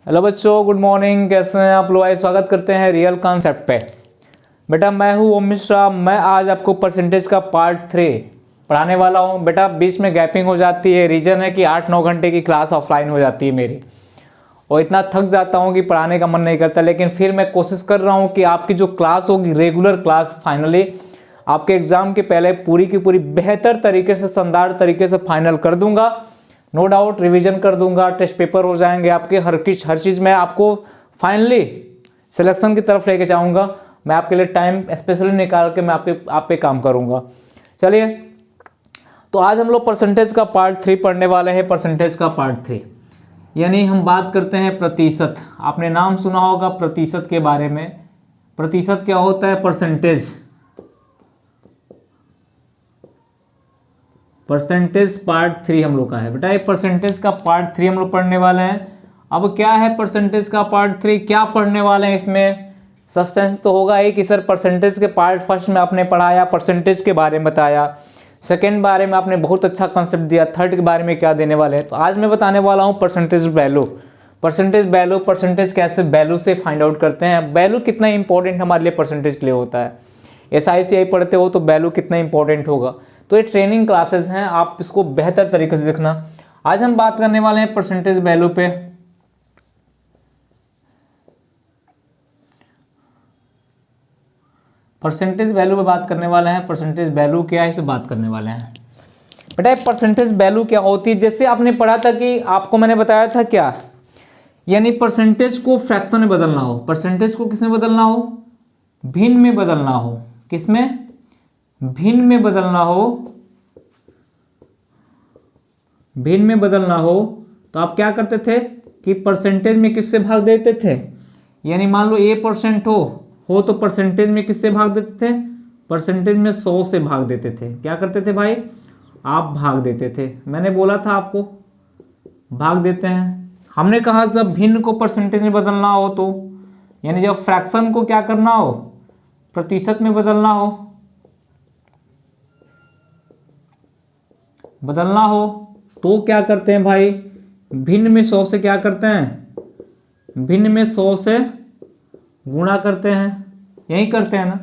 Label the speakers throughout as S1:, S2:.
S1: Hello बच्चों, good morning. कैसे हैं आप लोग? आइए स्वागत करते हैं रियल कॉन्सेप्ट पे। बेटा मैं हूँ ओम मिश्रा। मैं आज आपको परसेंटेज का पार्ट 3 पढ़ाने वाला हूँ। बेटा बीच में गैपिंग हो जाती है, रीज़न है कि 8-9 घंटे की क्लास ऑफलाइन हो जाती है मेरी, और इतना थक जाता हूँ कि पढ़ाने का मन नहीं करता। लेकिन फिर मैं कोशिश कर रहा हूँ कि आपकी जो क्लास होगी, रेगुलर क्लास, फाइनली आपके एग्ज़ाम के पहले पूरी की पूरी बेहतर तरीके से, शानदार तरीके से फाइनल कर दूंगा। नो डाउट रिवीजन कर दूंगा, टेस्ट पेपर हो जाएंगे आपके, हर चीज़ में आपको फाइनली सिलेक्शन की तरफ लेके जाऊंगा। मैं आपके लिए टाइम स्पेशली निकाल के मैं आप पे काम करूंगा। चलिए, तो आज हम लोग परसेंटेज का पार्ट 3 पढ़ने वाले हैं। परसेंटेज का पार्ट 3 यानी हम बात करते हैं प्रतिशत। आपने नाम सुना होगा प्रतिशत के बारे में। प्रतिशत क्या होता है? परसेंटेज। परसेंटेज पार्ट 3 हम लोग का है बेटा। ये परसेंटेज का पार्ट 3 हम लोग पढ़ने वाले हैं। अब क्या है परसेंटेज का पार्ट 3, क्या पढ़ने वाले हैं इसमें? सस्पेंस तो होगा ही कि सर परसेंटेज के पार्ट फर्स्ट में आपने पढ़ाया, परसेंटेज के बारे में बताया, सेकेंड बारे में आपने बहुत अच्छा कॉन्सेप्ट दिया, थर्ड के बारे में क्या देने वाले हैं। तो आज मैं बताने वाला हूँ percentage value. Percentage value, percentage कैसे वैल्यू से फाइंड आउट करते हैं, वैल्यू कितना इंपॉर्टेंट हमारे लिए परसेंटेज के लिए होता है। SICI पढ़ते हो तो वैल्यू कितना इंपॉर्टेंट होगा। तो ये ट्रेनिंग क्लासेस हैं, आप इसको बेहतर तरीके से देखना। आज हम बात करने वाले हैं परसेंटेज वैल्यू पे। परसेंटेज वैल्यू पे बात करने वाले हैं। परसेंटेज वैल्यू क्या है, इसे बात करने वाले हैं बेटा। परसेंटेज वैल्यू क्या होती है? जैसे आपने पढ़ा था कि आपको मैंने बताया था क्या, यानी परसेंटेज को फ्रैक्शन में बदलना हो। परसेंटेज को किसमें बदलना हो? भिन्न में बदलना हो। किसमें? भिन्न में बदलना हो। भिन्न में बदलना हो तो आप क्या करते थे कि परसेंटेज में किससे भाग देते थे? यानी मान लो A% हो तो परसेंटेज में किससे भाग देते थे? परसेंटेज में 100 से भाग देते थे। क्या करते थे भाई? आप भाग देते थे। मैंने बोला था आपको भाग देते हैं। हमने कहा जब भिन्न को परसेंटेज में बदलना हो तो, यानी जब फ्रैक्शन को क्या करना हो, प्रतिशत में बदलना हो, तो क्या करते हैं भाई? भिन्न में 100 से क्या करते हैं? भिन्न में 100 से गुणा करते हैं। यही करते हैं ना।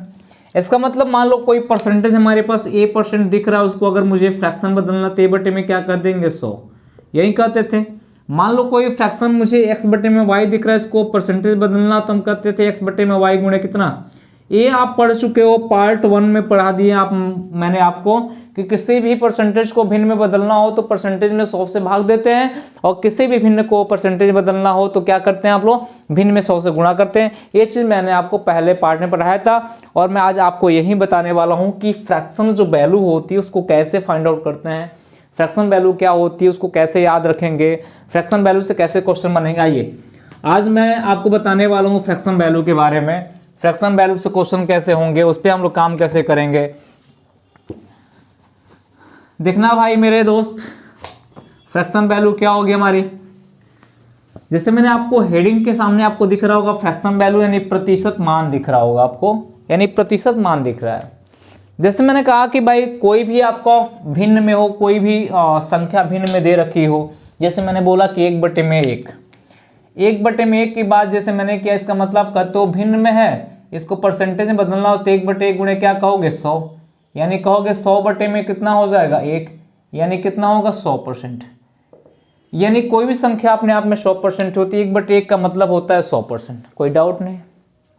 S1: इसका मतलब मान लो कोई परसेंटेज हमारे पास A% दिख रहा है, उसको अगर मुझे फ्रैक्शन बदलना तो A बटे में क्या कर देंगे? 100। यही कहते थे। मान लो कोई फ्रैक्शन मुझे X बटे में Y दिख रहा है, इसको परसेंटेज बदलना तो हम कहते थे X बटे में Y गुणे कितना। ये आप पढ़ चुके हो, पार्ट 1 में पढ़ा दिए आप, मैंने आपको कि किसी भी परसेंटेज को भिन्न में बदलना हो तो परसेंटेज में 100 से भाग देते हैं, और किसी भी भिन्न को परसेंटेज बदलना हो तो क्या करते हैं आप लोग? भिन्न में 100 से गुणा करते हैं। ये चीज़ मैंने आपको पहले पार्ट में पढ़ाया था, और मैं आज आपको यही बताने वाला हूँ कि फ्रैक्शन जो वैल्यू होती है उसको कैसे फाइंड आउट करते हैं, फ्रैक्शन वैल्यू क्या होती है, उसको कैसे याद रखेंगे, फ्रैक्शन वैल्यू से कैसे क्वेश्चन बनेंगे। आइए आज मैं आपको बताने वाला हूँ फ्रैक्शन वैल्यू के बारे में। फ्रैक्शन वैल्यू से क्वेश्चन कैसे होंगे, उस पर हम लोग काम कैसे करेंगे। देखना भाई मेरे दोस्त, फ्रैक्शन वैल्यू क्या होगी हमारी। जैसे मैंने आपको हेडिंग के सामने आपको दिख रहा होगा फ्रैक्शन वैल्यू, यानी प्रतिशत मान दिख रहा होगा आपको, यानी प्रतिशत मान दिख रहा है। जैसे मैंने कहा कि भाई कोई भी आपका भिन्न में हो, कोई भी संख्या भिन्न में दे रखी हो, जैसे मैंने बोला कि 1 बटे में 1, 1 बटे में 1 की बात जैसे मैंने किया, इसका मतलब का तो भिन्न में है, इसको परसेंटेज में बदलना हो तो 1 बटे 1 गुणे क्या कहोगे? 100। यानी कहोगे 100 बटे में कितना हो जाएगा? 1, यानी कितना होगा? 100%। यानी कोई भी संख्या अपने आप में 100% होती है। 1 बटे 1 का मतलब होता है 100%। कोई डाउट नहीं,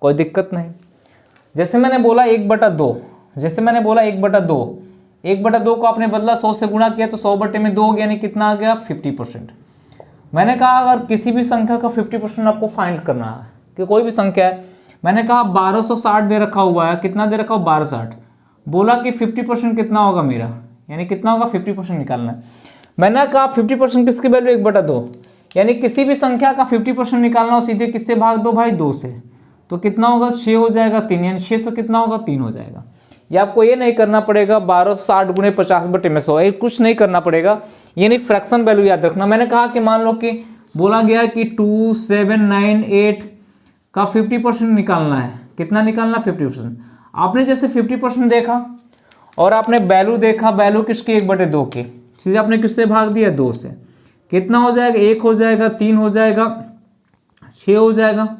S1: कोई दिक्कत नहीं। जैसे मैंने बोला 1/2, जैसे मैंने बोला 1/2, 1/2 को आपने बदला 100 से गुणा किया तो 100 बटे में 2 हो गया, यानी कितना आ गया? 50%। मैंने कहा अगर किसी भी संख्या का 50% आपको फाइंड करना है कि कोई भी संख्या है, मैंने कहा 1260 दे रखा हुआ है, कितना दे रखा हो? 1260। बोला कि 50% कितना होगा मेरा, यानी कितना होगा? 50% निकालना है। मैंने कहा 50% किसकी वैल्यू? 1/2, यानी किसी भी संख्या का 50% निकालना हो सीधे किससे भाग दो भाई? 2 से। तो कितना होगा? 6 हो जाएगा 3, यानी 6 से कितना होगा? 3 हो जाएगा। ये आपको ये नहीं करना पड़ेगा 1260 गुणे 50 बटे में 100, ये कुछ नहीं करना पड़ेगा, यानी फ्रैक्शन वैल्यू याद रखना। मैंने कहा कि मान लो कि बोला गया कि 2798 का 50% निकालना है। कितना निकालना? 50%। आपने जैसे 50% देखा और आपने वैल्यू देखा, वैल्यू किसकी? 1/2 की, सीधे आपने किससे भाग दिया? 2 से। कितना हो जाएगा? 1 हो जाएगा, 3 हो जाएगा, 6 हो जाएगा,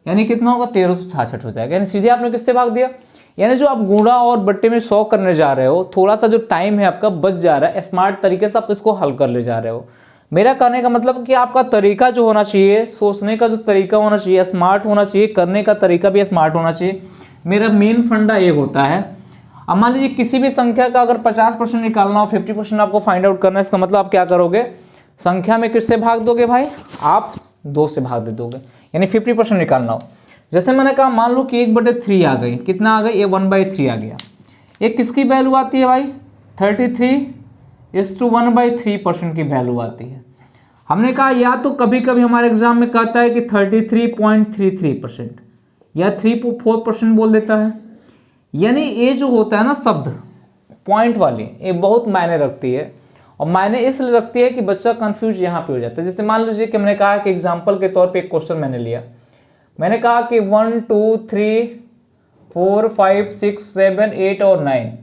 S1: यानी कितना होगा 1366 हो जाएगा। यानी सीधे आपने किससे भाग दिया, यानी जो आप गुणा और बट्टे में 100 करने जा रहे हो, थोड़ा सा जो टाइम है आपका बच जा रहा है, स्मार्ट तरीके से आप इसको हल कर ले जा रहे हो। मेरा कहने का मतलब कि आपका तरीका जो होना चाहिए, सोचने का जो तरीका होना चाहिए स्मार्ट होना चाहिए, करने का तरीका भी स्मार्ट होना चाहिए। मेरा मेन फंडा ये होता है। अब मान लीजिए किसी भी संख्या का अगर 50% निकालना हो, 50% आपको फाइंड आउट करना है, इसका मतलब आप क्या करोगे, संख्या में किससे भाग दोगे भाई, आप 2 से भाग दे दोगे, यानी 50% निकालना हो। जैसे मैंने कहा मान लो कि 1/3 आ गई, कितना आ गई, ये 1/3 आ गया। ये किसकी वैल्यू आती है भाई, 33:1/3% की वैल्यू आती है। हमने कहा या तो कभी कभी हमारे एग्जाम में कहता है कि 33.33% या 3.4% बोल देता है। यानी ये जो होता है ना शब्द पॉइंट वाली, ये बहुत मायने रखती है, और मायने इसलिए रखती है कि बच्चा कंफ्यूज यहाँ पे हो जाता है। जैसे मान लीजिए कि मैंने कहा कि एग्जाम्पल के तौर पे एक क्वेश्चन मैंने लिया, मैंने कहा कि 1 2 3 4 5 6 7 8 और 9,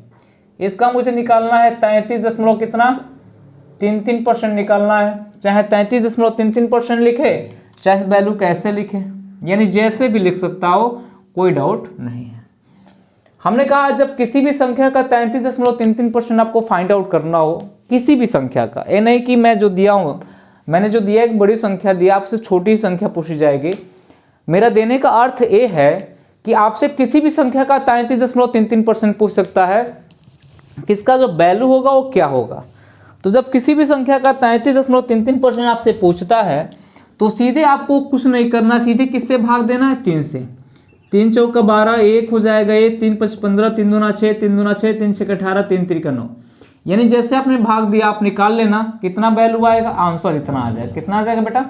S1: इसका मुझे निकालना है 33 कितना 33% निकालना है। चाहे 33.33% लिखे, चाहे वैल्यू कैसे लिखे, यानी जैसे भी लिख सकता हो, कोई डाउट नहीं है। हमने कहा जब किसी भी संख्या का 33.33% आपको फाइंड आउट करना हो, किसी भी संख्या का, ये नहीं कि मैं जो दिया हूँ, मैंने जो दिया एक बड़ी संख्या दिया, आपसे छोटी संख्या पूछी जाएगी। मेरा देने का अर्थ ये है कि आपसे किसी भी संख्या का 33.33% पूछ सकता है, किसका जो वैल्यू होगा वो क्या होगा। तो जब किसी भी संख्या का 33.33% आपसे पूछता है, तो सीधे आपको कुछ नहीं करना, सीधे किससे भाग देना है, 3 से। 3 चौका 12, 1 हो जाएगा, ये 3 5 15, 3 दूना 6, 3 दूना 6, 3 6 18, 3 3 9। यानी जैसे आपने भाग दिया, आप निकाल लेना कितना वैल्यू आएगा, आंसर इतना आ जाएगा। कितना आ जाएगा बेटा,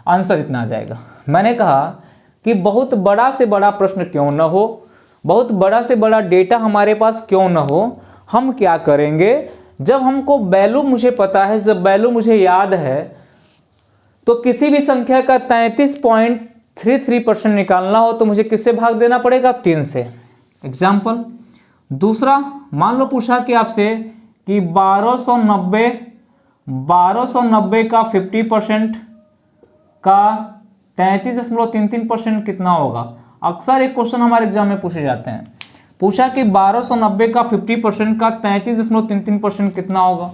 S1: आंसर इतना आ जाएगा। मैंने कहा कि बहुत बड़ा से बड़ा प्रश्न क्यों न हो, बहुत बड़ा से बड़ा डेटा हमारे पास क्यों न हो, हम क्या करेंगे, जब हमको वैल्यू मुझे पता है, जब वैल्यू मुझे याद है, तो किसी भी संख्या का 33.33% निकालना हो तो मुझे किससे भाग देना पड़ेगा, 3 से। एग्जाम्पल दूसरा, मान लो पूछा कि आपसे कि 1290 का 50% का 33.33% कितना होगा। अक्सर एक क्वेश्चन हमारे एग्जाम में पूछे जाते हैं, पूछा कि 1290 का 50% का 33.33% कितना होगा।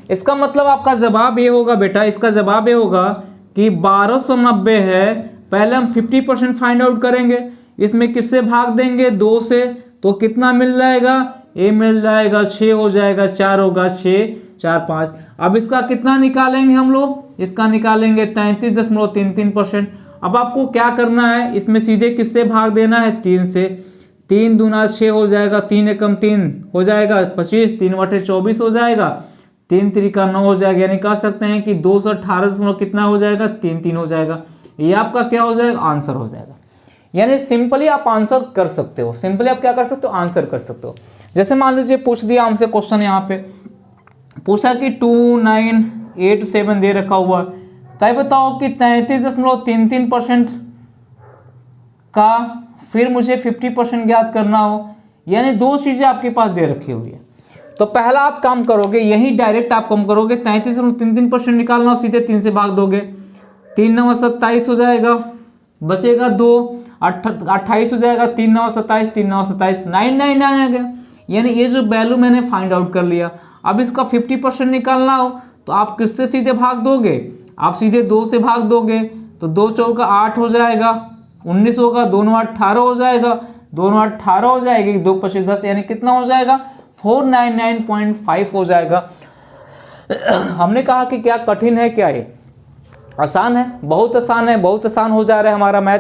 S1: इसका मतलब आपका जवाब ये होगा बेटा, इसका जवाब ये होगा कि 1290 है, पहले हम 50% फाइंड आउट करेंगे, इसमें किससे भाग देंगे, 2 से, तो कितना मिल जाएगा, ये मिल जाएगा 6 हो जाएगा, 4 होगा, 6 4 5। अब इसका कितना निकालेंगे हम लोग, इसका निकालेंगे 33.33%। अब आपको क्या करना है, इसमें सीधे किससे भाग देना है, 3 से। 3 दूना 6 हो जाएगा, 3 एकम 3 हो जाएगा 25, 3 बटे 24 हो जाएगा, 3 3 9 हो जाएगा। यानी कह सकते हैं कि 218 कितना हो जाएगा, 3 3 हो जाएगा। ये आपका क्या हो जाएगा, आंसर हो जाएगा। यानी सिंपली आप आंसर कर सकते हो, सिंपली आप क्या कर सकते हो, आंसर कर सकते हो। जैसे मान लीजिए पूछ दिया हमसे क्वेश्चन, यहाँ पे पूछा कि 2987 दे रखा हुआ, तो बताओ कि 33.33% का फिर मुझे 50% ज्ञात करना हो, यानी 2 चीजें आपके पास दे रखी हुई है। तो पहला आप काम करोगे, यही डायरेक्ट आप काम करोगे, 33.33% निकालना हो, सीधे 3 से भाग दोगे, 3 9 27 हो जाएगा, बचेगा 2, 28 हो जाएगा, 3 9 27, 3 9 27, 999 आ गया। यानी ये जो वैल्यू मैंने फाइंड आउट कर लिया। अब इसका 50% निकालना हो तो आप किससे सीधे भाग दोगे, आप सीधे 2 से भाग दोगे, तो 2 चौका 8 हो जाएगा, 19 होगा, 2 9 18 हो जाएगा, 2 9 18 हो जाएगी, 2 25 10, यानी कितना हो जाएगा, 499.5 हो जाएगा। हमने कहा कि क्या कठिन है, क्या ये आसान है, बहुत आसान है, बहुत आसान हो जा रहा है हमारा मैथ।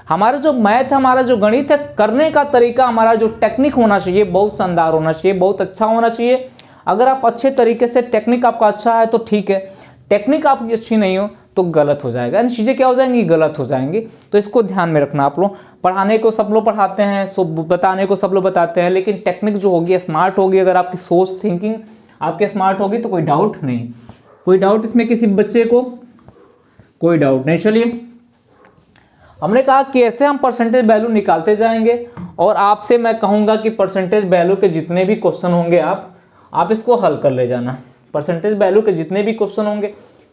S1: हमारा जो मैथ, हमारा जो गणित है, करने का तरीका, हमारा जो टेक्निक होना चाहिए बहुत शानदार होना चाहिए, बहुत अच्छा होना चाहिए। अगर आप अच्छे तरीके से, टेक्निक आपका अच्छा है तो ठीक है, टेक्निक आपकी अच्छी नहीं हो तो गलत हो जाएगा, यानी चीज़ें क्या हो जाएंगी, गलत हो जाएंगी। तो इसको ध्यान में रखना। आप लोग पढ़ाने को सब लोग पढ़ाते हैं, बताने को सब लोग बताते हैं, लेकिन टेक्निक जो होगी, स्मार्ट होगी, अगर आपकी सोच थिंकिंग आपके स्मार्ट होगी तो कोई डाउट नहीं, कोई डाउट इसमें किसी बच्चे को कोई डाउट नहीं। चलिए, हमने कहा कि ऐसे हम परसेंटेज वैल्यू निकालते जाएंगे, और आपसे मैं कहूँगा कि परसेंटेज वैल्यू के जितने भी क्वेश्चन होंगे आप इसको हल कर ले जाना। परसेंटेज वैल्यू के जितने भी क्वेश्चन होंगे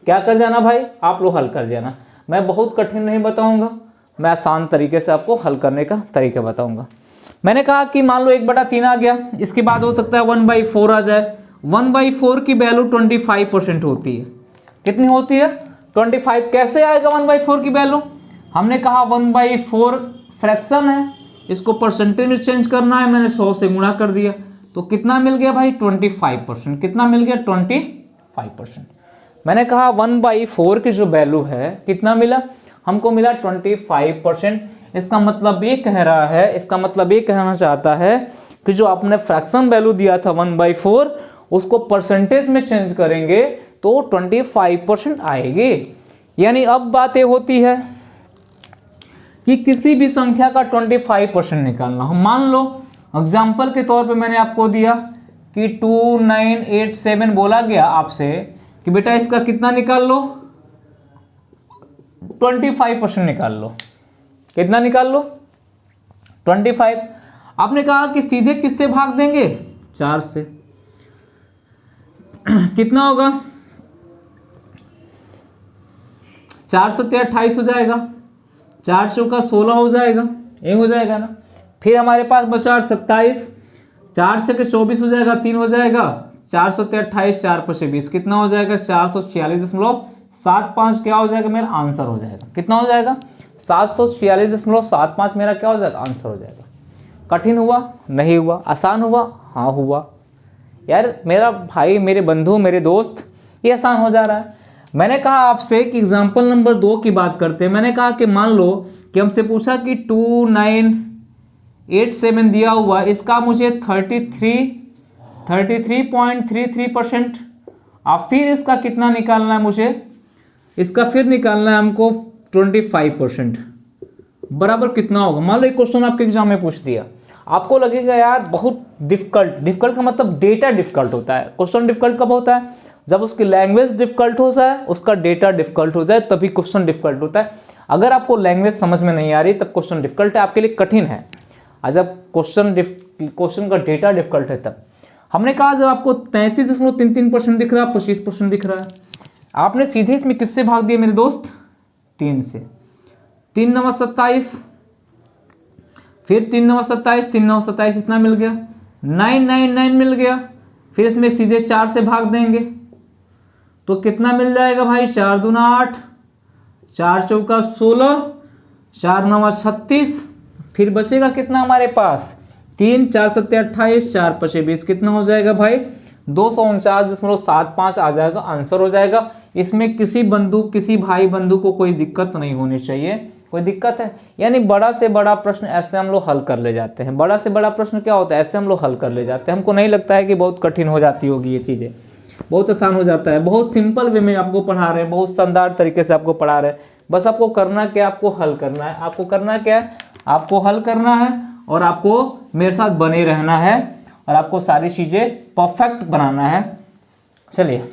S1: क्या कर जाना भाई, आप लोग हल कर जाना। मैं बहुत कठिन नहीं बताऊंगा, मैं आसान तरीके से आपको हल करने का तरीका बताऊंगा। मैंने कहा कि मान लो 1/3 आ गया, इसके बाद हो सकता है 1/4 आ जाए। 1/4 की वैल्यू 25% होती है। कितनी होती है? 25। कैसे आएगा 1/4 की वैल्यू? हमने कहा 1/4 फ्रैक्शन है, इसको परसेंटेज में चेंज करना है, मैंने 100 से गुणा कर दिया, तो कितना मिल गया भाई? 25%। कितना मिल गया? 25%। मैंने कहा 1/4 की जो वैल्यू है कितना मिला? हमको मिला 25%। इसका मतलब ये कह रहा है, इसका मतलब ये कहना चाहता है कि जो आपने फ्रैक्शन वैल्यू दिया था 1/4, उसको परसेंटेज में चेंज करेंगे तो 25% आएगी। यानी अब बात ये होती है कि किसी भी संख्या का 25% निकालना हो। मान लो एग्जाम्पल के तौर पे मैंने आपको दिया कि 2987 बोला गया आपसे कि बेटा इसका कितना निकाल लो? 25% निकाल लो। कितना निकाल लो? 25। आपने कहा कि सीधे किससे भाग देंगे? 4 से। कितना होगा? 4 सत्ते 28 हो जाएगा, 4 चौका 16 हो जाएगा, ये हो जाएगा ना। फिर हमारे पास बचा 27, 4 से 24 हो जाएगा, 3 हो जाएगा, 4 सत्ते 28, 4 5 20, कितना हो जाएगा? 446.75 क्या हो जाएगा? मेरा आंसर हो जाएगा। कितना हो जाएगा? 746.75 मेरा क्या हो जाएगा? आंसर हो जाएगा। कठिन हुआ? नहीं हुआ। आसान हुआ? हाँ हुआ। यार मेरा भाई, मेरे बंधु, मेरे दोस्त, ये आसान हो जा रहा है। मैंने कहा आपसे कि एग्जाम्पल नंबर 2 की बात करते हैं। मैंने कहा कि मान लो कि हमसे पूछा कि 2987 दिया हुआ, इसका मुझे 33.33%, अब फिर इसका कितना निकालना है मुझे? इसका फिर निकालना है हमको 25%। बराबर कितना होगा? मान लो एक क्वेश्चन आपके एग्जाम में पूछ दिया, आपको लगेगा यार बहुत डिफिकल्ट का मतलब डेटा डिफिकल्ट होता है। क्वेश्चन डिफिकल्ट कब होता है? जब उसकी लैंग्वेज डिफिकल्ट हो जाए, उसका डेटा डिफिकल्ट हो जाए, तभी क्वेश्चन डिफिकल्ट होता है। अगर आपको लैंग्वेज समझ में नहीं आ रही तब क्वेश्चन डिफिकल्ट है, आपके लिए कठिन है। जब क्वेश्चन का डेटा डिफिकल्ट है तब। हमने कहा जब आपको 33.33% दिख रहा है, 25% दिख रहा है, आपने सीधे इसमें किससे भाग दिया मेरे दोस्त? 3 से। 3 9 27, फिर 3 9 27, 3 9 27 इतना मिल गया, 999 मिल गया। फिर इसमें सीधे 4 से भाग देंगे तो कितना मिल जाएगा भाई? 4 दूना 8, 4 चौका 16, 4 9 36, फिर बचेगा कितना हमारे पास? 3, 4 सत्ते 28, 4 5 20, कितना हो जाएगा भाई? 249.75 आ जाएगा, आंसर हो जाएगा। इसमें किसी भाई बंधु को कोई दिक्कत नहीं होनी चाहिए। कोई दिक्कत है? यानी बड़ा से बड़ा प्रश्न ऐसे हम लोग हल कर ले जाते हैं। बड़ा से बड़ा प्रश्न क्या होता है? ऐसे हम लोग हल कर ले जाते हैं। हमको नहीं लगता है कि बहुत कठिन हो जाती होगी ये चीज़ें, बहुत आसान हो जाता है। बहुत सिंपल वे में आपको पढ़ा रहे हैं, बहुत शानदार तरीके से आपको पढ़ा रहे हैं। बस आपको करना क्या? आपको हल करना है। आपको करना क्या है? आपको हल करना है और आपको मेरे साथ बने रहना है और आपको सारी चीज़ें परफेक्ट बनाना है। चलिए,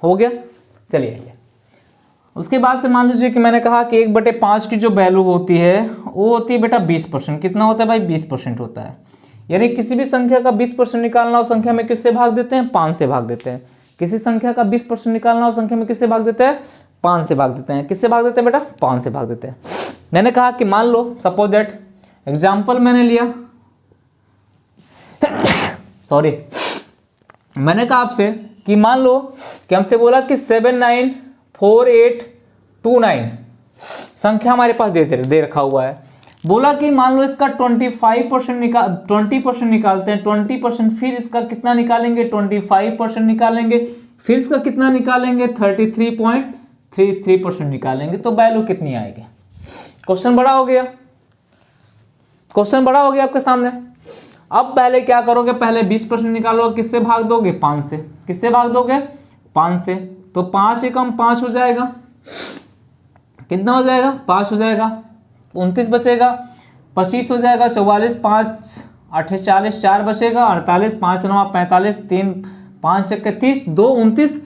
S1: हो गया। चलिए, उसके बाद से मान लीजिए कि मैंने कहा कि 1/5 की जो वैल्यू होती है वो होती है बेटा 20%। कितना होता है भाई? 20% होता है। यानी किसी भी संख्या का 20% निकालना हो, संख्या में किससे भाग देते हैं? 5 से भाग देते हैं। किसी संख्या का 20% निकालना हो, संख्या में किससे भाग देते हैं? 5 से भाग देते हैं। किससे भाग देते हैं बेटा? 5 से भाग देते हैं। मैंने कहा कि मान लो सपोज दैट एग्जाम्पल मैंने लिया सॉरी, मैंने कहा आपसे कि मान लो कि हमसे बोला कि 794829 संख्या हमारे पास दे रखा हुआ है। बोला कि मान लो इसका 20% निकालते हैं, 20%, फिर इसका कितना निकालेंगे? 25% निकालेंगे, फिर इसका कितना निकालेंगे? 33.33% निकालेंगे, तो वैल्यू कितनी आएगी? क्वेश्चन बड़ा हो गया, क्वेश्चन बड़ा हो गया आपके सामने। अब पहले क्या करोगे? पहले 20% निकालोगे, किससे भाग दोगे? 5 से। किससे भाग दोगे? 5 से। तो 5 एकम 5 हो जाएगा, कितना हो जाएगा? 5 हो जाएगा, 29 बचेगा, 25 हो जाएगा, 44, 5 8 40, 4 बचेगा, 48, 5 9 45, 3 5 31, 2 29,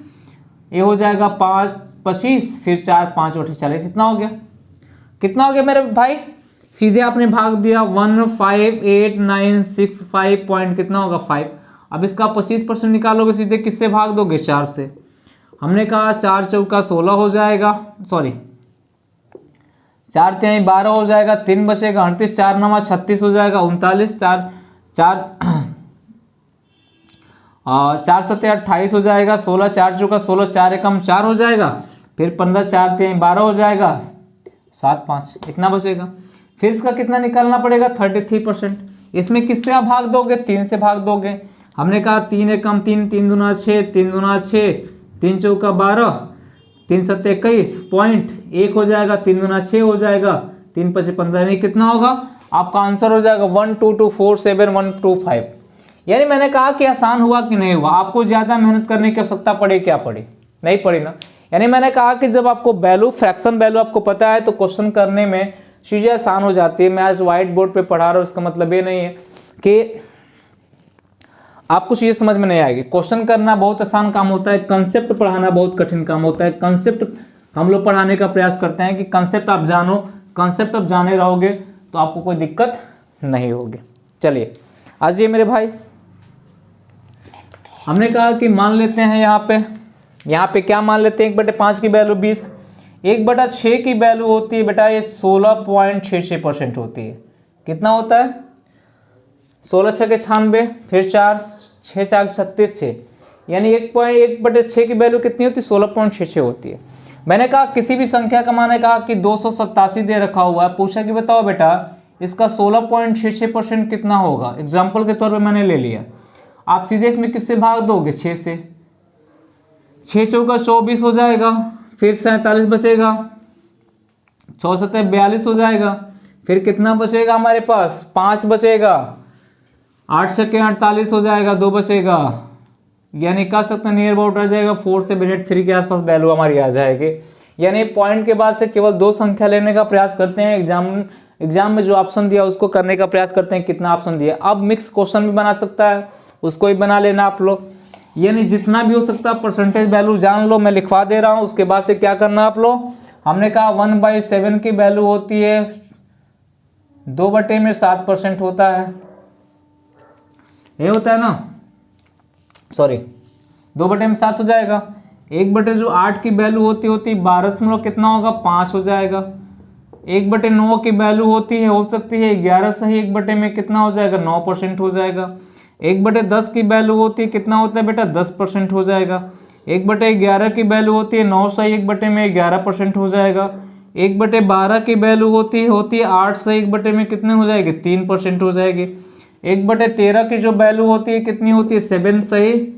S1: ये हो जाएगा 5 25, फिर 4 5 8 40, इतना हो गया। कितना हो गया मेरे भाई? सीधे आपने भाग दिया 158,965 पॉइंट, कितना होगा? 5। अब इसका 25% निकालोगे, सीधे किससे भाग दोगे? 4 से। हमने कहा 4 चौका 16 हो जाएगा, सॉरी 4 तिहाई 12 हो जाएगा, 3 बचेगा 38, 4 नवा 36 हो जाएगा, 39, 4 सत्ते 28 हो जाएगा, 16 4 चौका 16, 4 एकम 4 हो जाएगा, फिर 15 4 तिहाई 12 हो जाएगा, 7 5 इतना बचेगा। फिर इसका कितना निकालना पड़ेगा 33%। इसमें किससे आप भाग दोगे 3 से भाग दोगे। हमने कहा 3 एकम 3, 3 दूना 6, 3 दूना 6, 3 चौका 12, 3 सत्ते 21, पॉइंट 1 हो जाएगा, 3 दूना 6 हो जाएगा, 3 पचे 15, यानी कितना होगा आपका आंसर हो जाएगा 12247 यानी मैंने कहा कि आसान हुआ कि नहीं हुआ, आपको ज़्यादा मेहनत करने की आवश्यकता पड़ी क्या पड़ी, नहीं पड़ी ना। यानी मैंने कहा कि जब आपको वैल्यू फ्रैक्शन वैल्यू आपको पता है तो क्वेश्चन करने में चीज़ें आसान हो जाती है। मैं आज व्हाइट बोर्ड पे पढ़ा रहा हूँ, इसका मतलब ये नहीं है कि आपको चीज़ें समझ में नहीं आएगी। क्वेश्चन करना बहुत आसान काम होता है, कंसेप्ट पढ़ाना बहुत कठिन काम होता है। कंसेप्ट हम लोग पढ़ाने का प्रयास करते हैं कि कंसेप्ट आप जानो, कंसेप्ट आप जाने रहोगे तो आपको कोई दिक्कत नहीं होगी। चलिए आज ये मेरे भाई, हमने कहा कि मान लेते हैं यहाँ पे क्या मान लेते हैं 1/5 की वैल्यू 20, 1/6 की वैल्यू होती है बेटा ये 16.66% होती है। कितना होता है 16 छके 96, फिर 4 6 4 36 6, यानी 1/6 की वैल्यू कितनी होती है 16.66 होती है। मैंने कहा किसी भी संख्या का मैंने कहा कि 287 दे रखा हुआ है, पूछा कि बताओ बेटा इसका 16.66% कितना होगा। एग्जाम्पल के तौर पे मैंने ले लिया, आप सीधे इसमें किससे भाग दोगे 6 से, 6 चौका 24 हो जाएगा, फिर 47 बचेगा, 6 सत्ते 42 हो जाएगा, फिर कितना बचेगा हमारे पास 5 बचेगा, 8 छक्के 48 हो जाएगा, 2 बचेगा, यानी कह सकते हैं नियर अबाउट आ जाएगा 4 से 3 के आसपास वैल्यू हमारी आ जाएगी। यानी पॉइंट के बाद से केवल 2 संख्या लेने का प्रयास करते हैं। एग्जाम में जो ऑप्शन दिया उसको करने का प्रयास करते हैं, कितना ऑप्शन दिया। अब मिक्स क्वेश्चन भी बना सकता है, उसको ही बना लेना आप लोग, यानी जितना भी हो सकता है परसेंटेज वैल्यू जान लो, मैं लिखवा दे रहा हूँ। उसके बाद से क्या करना आप लोग, हमने कहा 1/7 की वैल्यू होती है 2/7% होता है, ये होता है ना, सॉरी 2/7 हो जाएगा। 1/8 की वैल्यू होती 12 कितना होगा 5 हो जाएगा। 1/9 की वैल्यू होती है हो सकती है 11 सही, 1 में कितना हो जाएगा 9% हो जाएगा। 1/10 की वैल्यू होती है कितना होता है बेटा 10% हो जाएगा। 1/11 की वैल्यू होती है 9 सही, 1 में 11% हो जाएगा। 1/12 की वैल्यू होती है 8 सही, 1 में कितने हो जाएगी 3% हो जाएगी। 1/13 की जो वैल्यू होती है कितनी होती है 7 सही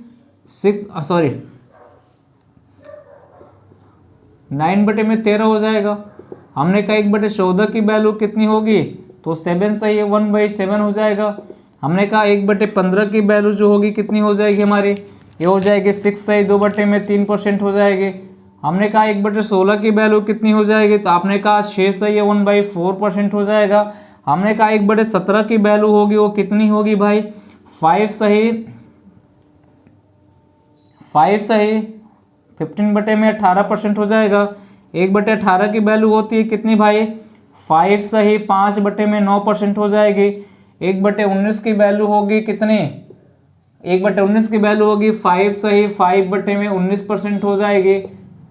S1: 9/13 हो जाएगा। हमने कहा 1/14 की वैल्यू कितनी होगी तो 7 सही है 1/7 हो जाएगा। हमने कहा 1/15 की वैल्यू जो होगी कितनी हो जाएगी हमारी, ये हो जाएगी 6 सही 2/3% हो जाएगी। हमने कहा 1/16 की वैल्यू कितनी हो जाएगी, तो आपने कहा 6 सही है 1/4% हो जाएगा। हमने कहा 1/17 की वैल्यू होगी वो कितनी होगी भाई 5 सही 15/18% हो जाएगा। 1/18 की वैल्यू होती है कितनी भाई 5 सही 5/9% हो जाएगी। 1/19 की वैल्यू होगी कितनी, 1/19 की वैल्यू होगी 5 सही 5/19% हो जाएगी।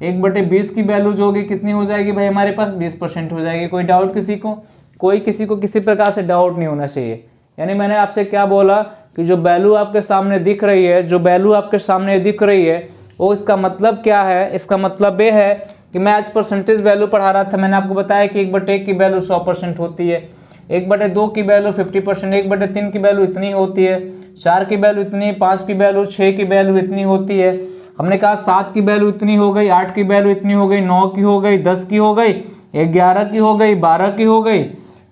S1: 1/20 की वैल्यू जो होगी कितनी हो जाएगी भाई हमारे पास 20% हो जाएगी। कोई डाउट किसी को, किसी को किसी प्रकार से डाउट नहीं होना चाहिए। यानी मैंने आपसे क्या बोला कि जो वैल्यू आपके सामने दिख रही है, जो वैल्यू आपके सामने दिख रही है वो इसका मतलब क्या है, इसका मतलब ये है कि मैं आज परसेंटेज वैल्यू पढ़ा रहा था। मैंने आपको बताया कि 1/1 की वैल्यू 100% होती है, 1/2 की वैल्यू 50%, 1/3 की वैल्यू इतनी होती है, 4 की वैल्यू इतनी, 5 की वैल्यू 6 की वैल्यू इतनी होती है। हमने कहा 7 की वैल्यू इतनी हो गई, 8 की वैल्यू इतनी हो गई, 9 की हो गई, 10 की हो गई, 11 की हो गई, 12 की हो गई,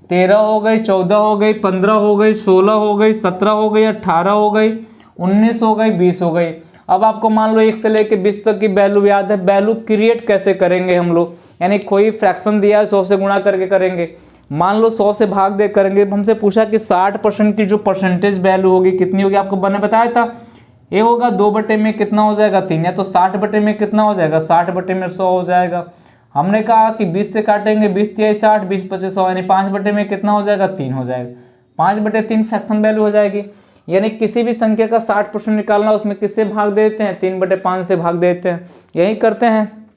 S1: 13 हो गई, 14 हो गई, 15 हो गई, 16 हो गई, 17 हो गई, 18 हो गई, 19 हो गई, 20 हो गई। अब आपको मान लो 1 से लेकर 20 तक की वैल्यू याद है। वैल्यू क्रिएट कैसे करेंगे हम लोग, यानी कोई फ्रैक्शन दिया है 100 से गुणा करके करेंगे। मान लो 100 से भाग दे करेंगे। हमसे पूछा कि 60% की जो परसेंटेज वैल्यू होगी कितनी होगी, आपको मैंने बताया था ये होगा 2 में कितना हो जाएगा 3, या तो 60 में कितना हो जाएगा 60 में 100 हो जाएगा। हमने कहा कि 20 से काटेंगे 20 × 60 20 × 100 यानी 5 में कितना हो जाएगा 3 हो जाएगा। 5/3 फ्रैक्शन वैल्यू हो जाएगी। यानी किसी भी संख्या का 60% निकालना, उसमें किससे भाग देते हैं 3/5 से भाग देते हैं, यही करते हैं।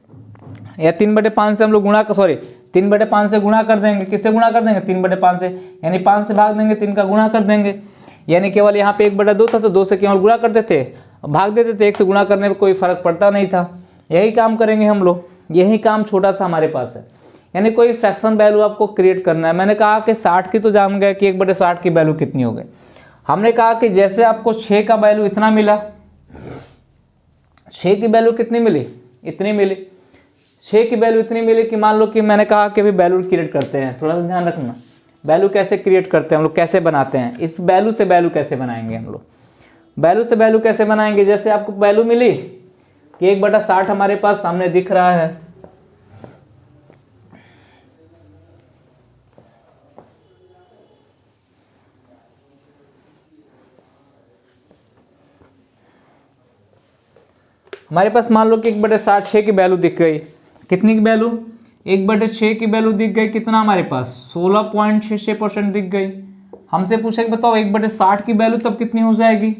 S1: या 3/5 से हम लोग गुणा, सॉरी 3/5 से गुणा कर देंगे, किससे गुणा कर देंगे 3/5 से, यानी 5 से भाग देंगे, 3 का गुणा कर देंगे, यानी केवल यहाँ पे 1/2 था तो 2 से केवल गुणा करते थे, भाग देते थे, 1 से गुणा करने में कोई फर्क पड़ता नहीं था। यही काम करेंगे हम लोग, यही काम छोटा सा हमारे पास है। यानी कोई फ्रैक्शन वैल्यू आपको क्रिएट करना है। मैंने कहा कि 60 की तो जान गए कि 1/60 की वैल्यू कितनी हो गई। हमने कहा कि जैसे आपको 6 का वैल्यू इतना मिला, 6 की वैल्यू कितनी मिली, इतनी मिली, 6 की वैल्यू इतनी मिली कि मान लो कि मैंने कहा कि अभी वैल्यू क्रिएट करते हैं, थोड़ा सा ध्यान रखना, वैल्यू कैसे क्रिएट करते हैं हम लोग, कैसे बनाते हैं, इस वैल्यू से वैल्यू कैसे बनाएंगे हम लोग, वैल्यू से वैल्यू कैसे बनाएंगे। जैसे आपको वैल्यू मिली कि 1/60 हमारे पास सामने दिख रहा है, हमारे पास मान लो कि 1/60 6 की वैल्यू दिख गई, कितनी की वैल्यू 1/6 की वैल्यू दिख गई, कितना हमारे पास 16.66% दिख गई। हमसे पूछा कि बताओ 1/60 की वैल्यू तब कितनी हो जाएगी,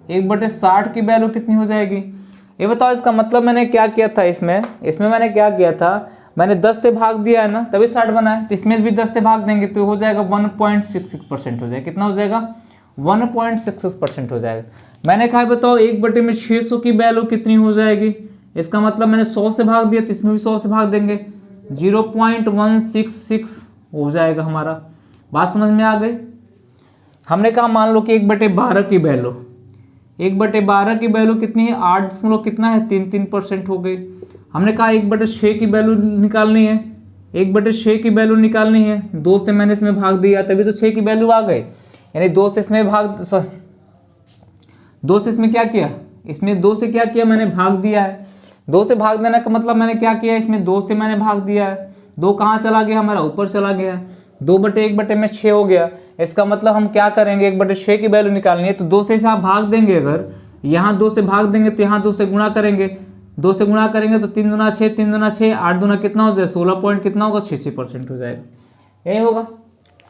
S1: 1/60 की वैल्यू कितनी हो जाएगी, ये बताओ। इसका मतलब मैंने क्या किया था, इसमें मैंने क्या किया था, मैंने 10 से भाग दिया है ना, तभी 60 बना है, तो इसमें भी 10 से भाग देंगे तो हो जाएगा 1.66% हो जाएगा, कितना हो जाएगा 1.66% हो जाएगा। मैंने कहा बताओ 1/600 की वैल्यू कितनी हो जाएगी, इसका मतलब मैंने 100 से भाग दिया तो इसमें भी 100 से भाग देंगे, 0.166 हो जाएगा हमारा। बात समझ में आ गई। हमने कहा मान लो कि 1/12 की वैल्यू, 1/12 की वैल्यू कितनी है 8 कितना है 3% हो गई। हमने कहा 1/6 की वैल्यू निकालनी है, 1/6 की वैल्यू निकालनी है, 2 से मैंने इसमें भाग दिया तभी तो 6 की वैल्यू आ गई, यानी 2 से इसमें भाग 2 से इसमें क्या किया, इसमें 2 से क्या किया मैंने भाग दिया है। 2 से भाग देने का मतलब मैंने क्या किया, इसमें 2 से मैंने भाग दिया है, 2 कहाँ चला गया हमारा ऊपर चला गया है, 2/1/6 हो गया। इसका मतलब हम क्या करेंगे 1/6 की वैल्यू निकालनी है तो 2 से आप भाग देंगे, अगर यहाँ 2 से भाग देंगे तो यहाँ 2 से गुणा करेंगे, 2 से गुणा करेंगे तो 3 दूना 6, 3 दूना 6, 8 दूना कितना हो जाएगा 16 पॉइंट कितना होगा 66% हो जाएगा, यही होगा,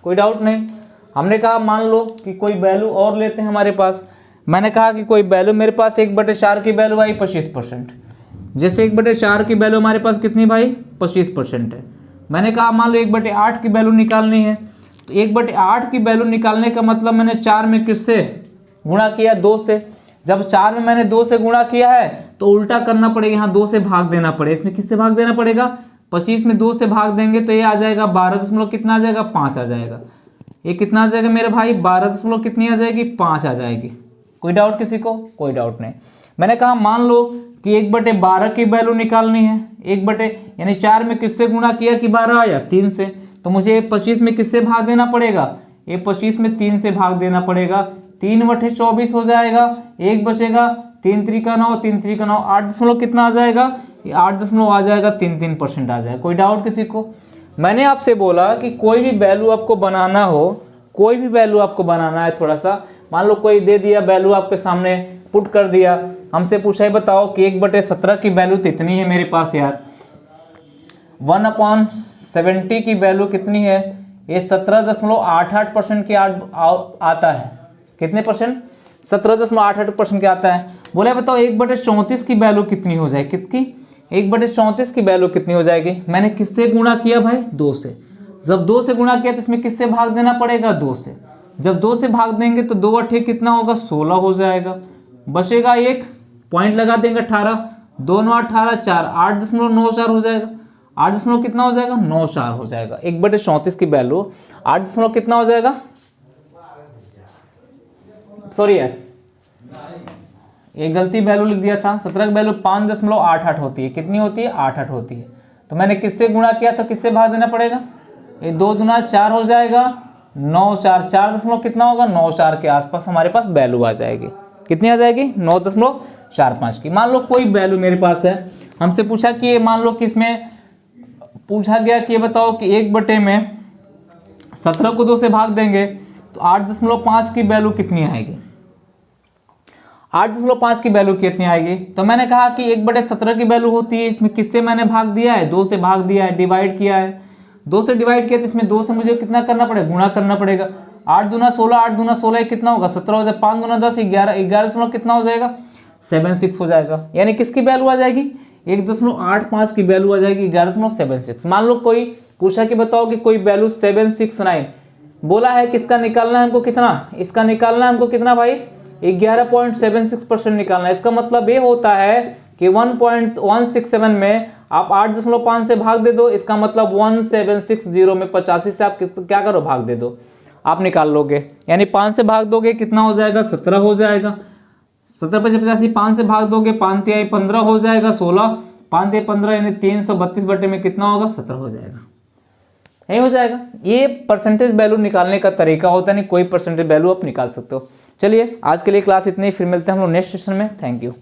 S1: कोई डाउट नहीं। हमने कहा मान लो कि कोई वैल्यू और लेते हैं हमारे पास, मैंने कहा कि कोई वैल्यू मेरे पास 1/4 की वैल्यू आई 25%, जैसे 1/4 की वैल्यू हमारे पास कितनी भाई 25% है। मैंने कहा मान लो 1/8 की वैल्यू निकालनी है, तो 1/8 की वैल्यू निकालने का मतलब मैंने 4 में किससे गुणा किया 2 से, जब 4 में मैंने 2 से गुणा किया है तो उल्टा करना पड़ेगा, यहाँ 2 से भाग देना पड़ेगा, इसमें किससे भाग देना पड़ेगा 25 में 2 से भाग देंगे तो ये आ जाएगा 12 कितना आ जाएगा 5 आ जाएगा, ये कितना आ जाएगा मेरे भाई 12 कितनी आ जाएगी 5 आ जाएगी। कोई डाउट किसी को, कोई डाउट नहीं। मैंने कहा मान लो कि 1/12 की वैल्यू निकालनी है, यानी 4 में किससे गुणा किया कि 12 आया 3 से, तो मुझे 25 में किससे भाग देना पड़ेगा, ये 25 में 3 से भाग देना पड़ेगा, 3/24 हो जाएगा, 1 बचेगा, 3 3 9, 3 3 9, 8 कितना आ जाएगा, ये 8 आ जाएगा, 3% आ जाएगा। कोई डाउट किसी को। मैंने आपसे बोला कि कोई भी वैल्यू आपको बनाना हो, कोई भी वैल्यू आपको बनाना है, थोड़ा सा मान लो कोई दे दिया वैल्यू आपके सामने पुट कर दिया, हमसे पूछा है बताओ कि 1/17 की वैल्यू तो इतनी है मेरे पास यार, 1/70 की वैल्यू कितनी है, ये 17.88% की आता है, कितने परसेंट 17.88% के आता है। बोले बताओ 1/34 की वैल्यू कितनी हो जाएगी, कितनी 1/34 की वैल्यू कितनी हो जाएगी। मैंने किससे गुणा किया भाई 2 से, जब 2 से गुणा किया तो इसमें किससे भाग देना पड़ेगा 2 से, जब 2 से भाग देंगे तो 2 8 कितना होगा 16 हो जाएगा, बचेगा 1 पॉइंट लगा देंगे 18, 2 9 18 4, 8.94 हो जाएगा, 8 कितना हो जाएगा 94 हो जाएगा। 1/34 की वैल्यू 8 कितना हो जाएगा, सॉरी यार एक गलती वैल्यू लिख दिया था, 17 की वैल्यू 5.88 होती है, कितनी होती है 88 होती है, तो मैंने किससे गुणा किया तो किससे भाग देना पड़ेगा, ये 2 दूना 4 हो जाएगा, 9 4 4 कितना होगा 94 के आसपास हमारे पास वैल्यू आ जाएगी, कितनी आ जाएगी 9.45 की। मान लो कोई वैल्यू मेरे पास है, हमसे पूछा कि ये मान लो कि इसमें पूछा गया कि ये बताओ कि 1/17 को 2 से भाग देंगे तो 8.5 की वैल्यू कितनी आएगी, 8.5 की वैल्यू कितनी आएगी। तो मैंने कहा कि 1/17 की वैल्यू होती है, इसमें किससे मैंने भाग दिया है 2 से भाग दिया है, डिवाइड किया है, 2 से डिवाइड किया तो इसमें 2 से मुझे कितना करना पड़ेगा गुणा करना पड़ेगा, 8 दूना 16, 8 दूना 16 कितना होगा 17 हो जाएगा, 5 दूना 10 11 11 कितना हो जाएगा 76 हो जाएगा, यानी किसकी वैल्यू आ जाएगी 1.85 की वैल्यू आ जाएगी 11.76। मान लो कोई पूछा कि बताओ कि कोई वैल्यू 769 बोला है, किसका निकालना है हमको, कितना, इसका निकालना है हमको कितना भाई, 11.76% निकालना है। इसका मतलब ये होता है कि 1.167 में आप 8.5 से भाग दे दो, इसका मतलब 1760 में 85 से आप क्या करो, भाग दे दो, आप निकाल लोगे। यानी 5 से भाग दोगे कितना हो जाएगा, 17 हो जाएगा। 17 × 85, 5 से भाग दोगे 5 तिहाई 15 हो जाएगा, 16, 5 तिहाई 15 यानी 332 बटे में कितना होगा, 17 हो जाएगा। यही हो जाएगा। ये परसेंटेज वैल्यू निकालने का तरीका होता है, नहीं कोई परसेंटेज वैल्यू आप निकाल सकते हो। चलिए आज के लिए क्लास इतनी ही, फिर मिलते हैं हम लोग नेक्स्ट सेशन में। Thank you.